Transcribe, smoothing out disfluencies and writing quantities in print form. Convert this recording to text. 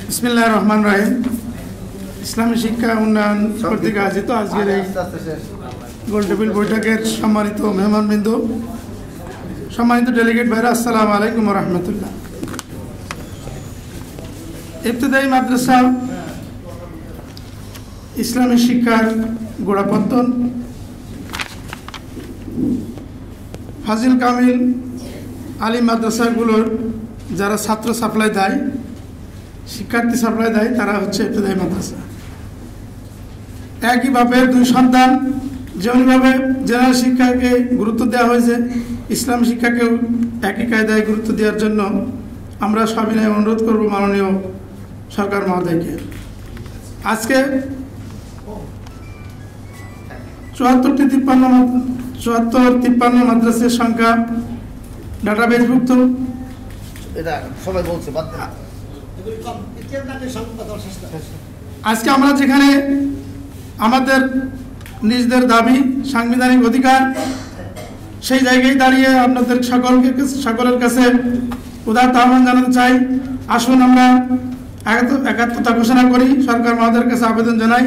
বিসমিল্লাহির রহমানির রহিম। ইসলামী শিক্ষা উন্নয়ন কর্তৃক আয়োজিত আজকের এই গোল টেবিল বৈঠকের সম্মানিত মেহমানবৃন্দ, সম্মানিত ডেলিগেট ভাইরা, আসসালামু আলাইকুম ওয়া রাহমাতুল্লাহ। ইবতেদায়ী মাদ্রাসা ইসলামী শিক্ষার গোড়াপত্তন, ফাজিল কামিল আলিম মাদ্রাসাগুলোর যারা ছাত্র সাপ্লাই দেয়, শিক্ষার্থী সাপ্লাই দেয়, তারা হচ্ছে ইবতেদায়ী মাদ্রাসা। একইভাবে দুই সন্তান, যেমনভাবে জেনারেল শিক্ষাকে গুরুত্ব দেওয়া হয়েছে, ইসলাম শিক্ষাকেও একই কায়দায় গুরুত্ব দেওয়ার জন্য আমরা সবিনয়ে অনুরোধ করব মাননীয় সরকার মহোদয়কে। আজকে 74-53 মাদ্রাসার সংখ্যা ডাটাবেসভুক্ত। আজকে আমরা যেখানে আমাদের নিজেদের দাবি, সাংবিধানিক অধিকার, সেই জায়গায় দাঁড়িয়ে আপনাদের সকলের কাছে উদারতা আহ্বান জানাতে চাই। আসুন আমরা একাত্মতা ঘোষণা করি, সরকার মহোদয়ের কাছে আবেদন জানাই।